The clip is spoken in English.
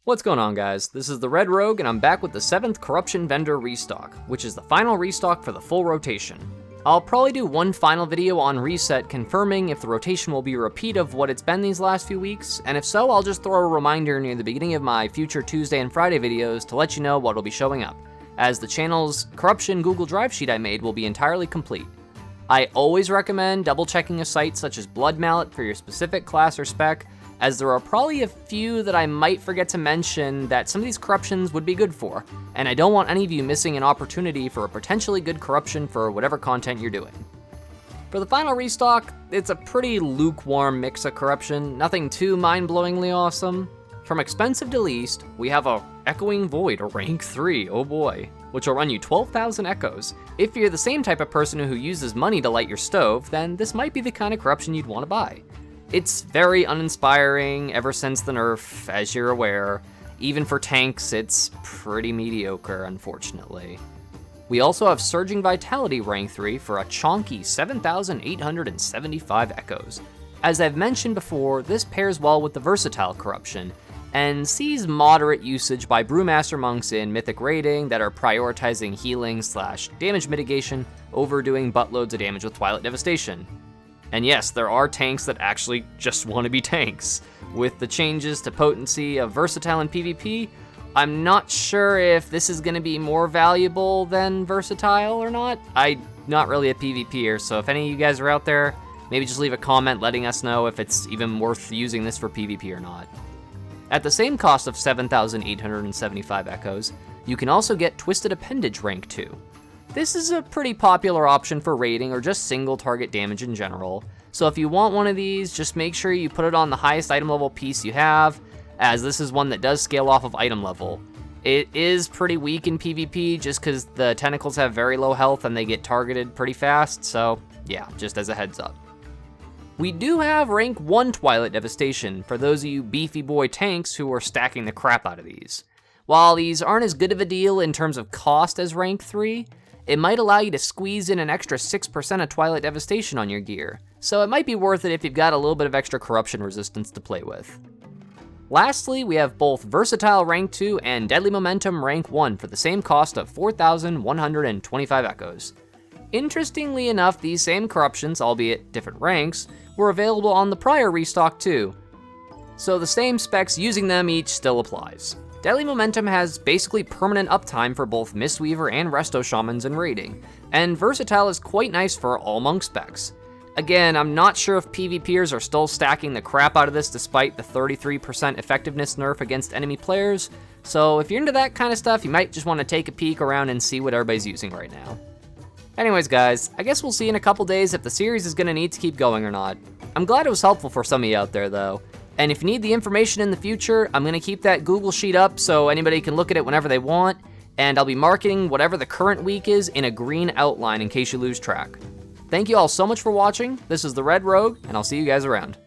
What's going on, guys? This is the Red Rogue, and I'm back with the 7th Corruption Vendor Restock, which is the final restock for the full rotation. I'll probably do one final video on reset confirming if the rotation will be a repeat of what it's been these last few weeks, and if so, I'll just throw a reminder near the beginning of my future Tuesday and Friday videos to let you know what will be showing up, as the channel's Corruption Google Drive sheet I made will be entirely complete. I always recommend double checking a site such as Blood Mallet for your specific class or spec, as there are probably a few that I might forget to mention that some of these corruptions would be good for, and I don't want any of you missing an opportunity for a potentially good corruption for whatever content you're doing. For the final restock, it's a pretty lukewarm mix of corruption, nothing too mind-blowingly awesome. From expensive to least, we have a Echoing Void, a rank 3, oh boy, which will run you 12,000 echoes. If you're the same type of person who uses money to light your stove, then this might be the kind of corruption you'd want to buy. It's very uninspiring ever since the nerf, as you're aware. Even for tanks, it's pretty mediocre, unfortunately. We also have Surging Vitality rank 3 for a chonky 7,875 echoes. As I've mentioned before, this pairs well with the Versatile corruption, and sees moderate usage by Brewmaster monks in Mythic raiding that are prioritizing healing / damage mitigation over doing buttloads of damage with Twilight Devastation. And yes, there are tanks that actually just want to be tanks. With the changes to potency of Versatile and PvP, I'm not sure if this is going to be more valuable than Versatile or not. I'm not really a PvPer, so if any of you guys are out there, maybe just leave a comment letting us know if it's even worth using this for PvP or not. At the same cost of 7,875 echoes, you can also get Twisted Appendage rank 2. This is a pretty popular option for raiding or just single target damage in general, so if you want one of these, just make sure you put it on the highest item level piece you have, as this is one that does scale off of item level. It is pretty weak in PvP just because the tentacles have very low health and they get targeted pretty fast, so yeah, just as a heads up. We do have rank 1 Twilight Devastation for those of you beefy boy tanks who are stacking the crap out of these. While these aren't as good of a deal in terms of cost as rank 3, it might allow you to squeeze in an extra 6% of Twilight Devastation on your gear, so it might be worth it if you've got a little bit of extra corruption resistance to play with. Lastly, we have both Versatile rank 2 and Deadly Momentum rank 1 for the same cost of 4,125 echoes. Interestingly enough, these same corruptions, albeit different ranks, were available on the prior restock too, so the same specs using them each still applies. Deadly Momentum has basically permanent uptime for both Mistweaver and Resto Shamans in raiding, and Versatile is quite nice for all monk specs. Again, I'm not sure if PvPers are still stacking the crap out of this despite the 33% effectiveness nerf against enemy players, so if you're into that kind of stuff, you might just want to take a peek around and see what everybody's using right now. Anyways guys, I guess we'll see in a couple days if the series is going to need to keep going or not. I'm glad it was helpful for some of you out there though. And if you need the information in the future, I'm going to keep that Google Sheet up so anybody can look at it whenever they want, and I'll be marking whatever the current week is in a green outline in case you lose track. Thank you all so much for watching. This is the Red Rogue, and I'll see you guys around.